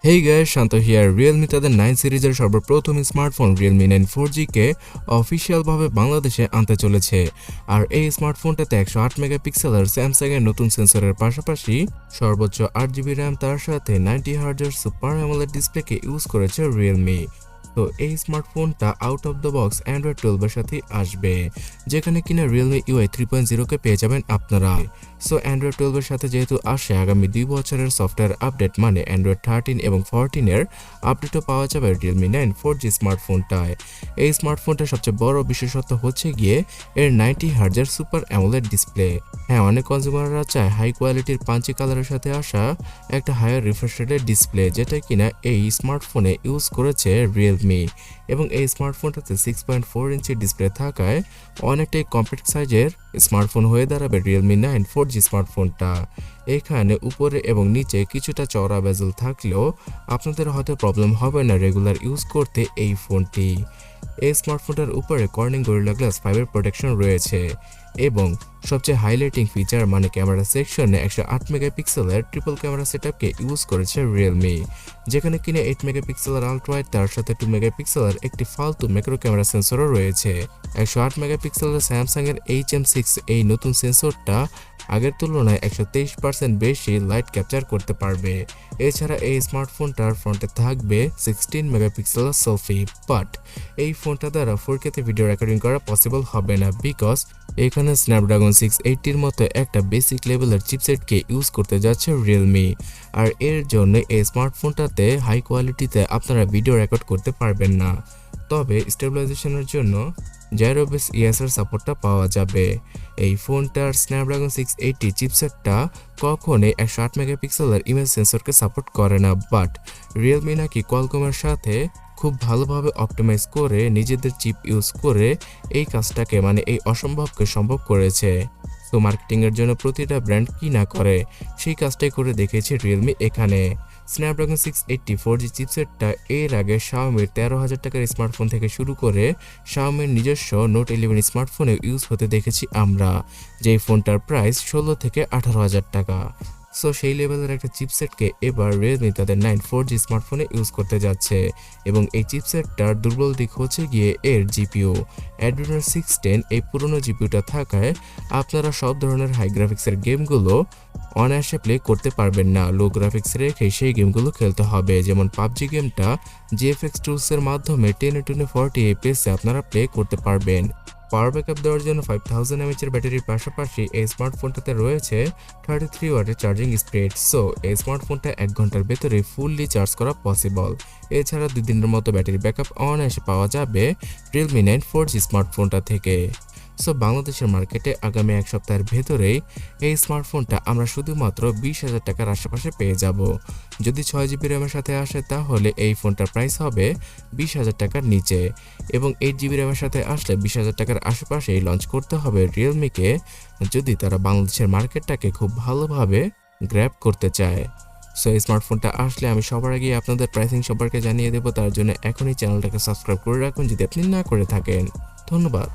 Hey guys, Shanto here. Realme তাদের 9 সিরিজের সর্বপ্রথম স্মার্টফোন Realme 9 4G কে অফিশিয়ালভাবে বাংলাদেশে আনতে চলেছে। আর এই স্মার্টফোনটাতে 108 মেগাপিক্সেলের স্যামসাং এর নতুন সেন্সরের পাশাপাশি সর্বোচ্চ 8GB RAM তার সাথে 90Hz সুপার অ্যামোলেড ডিসপ্লেকে ইউজ করেছে Realme। তো এই স্মার্টফোনটা out of the box Android 12 এর সাথে আসবে, যেখানে কিনা Realme UI 3.0 কে পেয়ে যাবেন আপনারা। সো অ্যান্ড্রয়েড 12 এর সাথে যেহেতু আসে আগামী 2 বছরের সফটওয়্যার আপডেট, মানে অ্যান্ড্রয়েড 13 এবং 14 এর আপডেটও পাওয়া যাবে Realme 9 4G স্মার্টফোনটায়। এই স্মার্টফোনটার সবচেয়ে বড় বিশেষত্ব হচ্ছে গিয়ে এর 90Hz এর সুপার অ্যামোলেড ডিসপ্লে। হ্যাঁ, অনেক কনজিউমাররা চায় হাই কোয়ালিটির পাঞ্চি কালারের সাথে আসা একটা হায়ার রিফ্রেশ রেটের ডিসপ্লে, যেটা কিনা এই স্মার্টফোনে ইউজ করেছে Realme। এবং এই স্মার্টফোনটাতে 6.4 ইঞ্চি ডিসপ্লে থাকায় অনেকটাই কম্প্যাক্ট সাইজের স্মার্টফোন হয়ে দাঁড়াবে Realme 9 4G স্মার্টফোনটা। এখানে উপরে এবং নিচে কিছুটা চওড়া বেজেল থাকলেও আপনাদের হয়তো প্রবলেম হবে না রেগুলার ইউজ করতে এই ফোনটি। এই স্মার্টফোনটার উপরে কর্নিং গরিলা গ্লাস 5 এর প্রোটেকশন রয়েছে এবং সবচেয়ে হাইলাইটিং ফিচার মানে ক্যামেরা সেকশনে 108 মেগাপিক্সেলের ট্রিপল ক্যামেরা সেটআপকে ইউজ করেছে Realme, যেখানে কিনা 8 মেগাপিক্সেলের আলট্রা ওয়াইড তার সাথে 2 মেগাপিক্সেলের একটি ফালতু ম্যাক্রো ক্যামেরা সেন্সরও রয়েছে। 108 মেগাপিক্সেলের স্যামসাং এর HM6 এই নতুন সেন্সরটা আগের তুলনায় 123% বেশি লাইট ক্যাপচার করতে পারবে। এছাড়া এই স্মার্টফোনটার ফ্রন্টে থাকবে 16 মেগাপিক্সেলের সেলফি, বাট এই ফোনটা দ্বারা 4K তে ভিডিও রেকর্ডিং করা পসিবল হবে না, বিকজ এখানে স্ন্যাপড্রাগন 680 মতো একটা বেসিক লেভেলের চিপসেটকে ইউজ করতে যাচ্ছে Realme। আর এর জন্য এই স্মার্টফোনটাতে হাই কোয়ালিটিতে আপনারা ভিডিও রেকর্ড করতে পারবেন না, তবে স্টেবিলাইজেশনের জন্য জাইরো বেস ESR সাপোর্টটা পাওয়া যাবে। এই ফোনটার স্ন্যাপড্রাগন 680 চিপসেটটা কখনোই 108 মেগাপিক্সেলের ইমেজ সেন্সরকে সাপোর্ট করে না, বাট Realme নাকি কোয়ালকমের সাথে খুব ভালোভাবে অপটিমাইজ করে নিজেদের চিপ ইউজ করে এই কাজটাকে মানে এই অসম্ভবকে সম্ভব করেছে। তো মার্কেটিং এর জন্য প্রতিটা ব্র্যান্ড কি না করে সেই কাজটাই করে দেখেছে Realme এখানে। স্ন্যাপড্রাগন 680 4G চিপসেটটা এর আগে Xiaomiর 13,000 টাকার স্মার্টফোন থেকে শুরু করে Xiaomiর নিজস্ব নোট 11 স্মার্টফোনে ইউজ হতে দেখেছি আমরা, যেই ফোনটার প্রাইস 16 থেকে 18,000 টাকা। সো সেই লেভেলের একটা চিপসেটকে এবার Realme তাদের 9 4G স্মার্টফোনে ইউজ করতে যাচ্ছে। এবং এই চিপসেটটার দুর্বল দিক হচ্ছে গিয়ে এর জিপিইউ Adreno 610। এই পুরনো জিপিইউটা থাকায় আপনারা সব ধরনের হাই গ্রাফিক্সের গেমগুলো অনায়াসে প্লে করতে পারবেন না, লো গ্রাফিক্স রেখে সেই গেমগুলো খেলতে হবে। যেমন পাবজি গেমটা GFX টুলস এর মাধ্যমে 1080p 40 এ আপনারা প্লে করতে পারবেন। পাওয়ার ব্যাকআপ দেওয়ার জন্য 5000 mAh এর ব্যাটারির পাশাপাশি এই স্মার্টফোনটাতে রয়েছে 33 ওয়াটের চার্জিং স্পিড। সো এই স্মার্টফোনটা 1 ঘন্টার ভেতরে ফুললি চার্জ করা পসিবল। এছাড়া 2 দিনের মতো ব্যাটারি ব্যাকআপ অনায়াসে পাওয়া যাবে Realme 9 4G স্মার্টফোনটা থেকে। সো বাংলাদেশের মার্কেটে আগামী 1 সপ্তাহের ভেতরেই এই স্মার্টফোনটা আমরা শুধুমাত্র 20,000 টাকার আশেপাশে পেয়ে যাব। যদি 6GB RAM এর সাথে আসে তাহলে এই ফোনটার প্রাইস হবে 20,000 টাকার নিচে, এবং 8GB RAM এর সাথে আসলে 20,000 টাকার আশেপাশেই লঞ্চ করতে হবে Realme-কে, যদি তারা বাংলাদেশের মার্কেটটাকে খুব ভালোভাবে গ্র্যাব করতে চায়। সো এই স্মার্টফোনটা আসলে আমি সবার আগে আপনাদের প্রাইসিং সম্পর্কে জানিয়ে দেবো, তার জন্য এখনই চ্যানেলটাকে সাবস্ক্রাইব করে রাখুন যদি আপনি না করে থাকেন। ধন্যবাদ।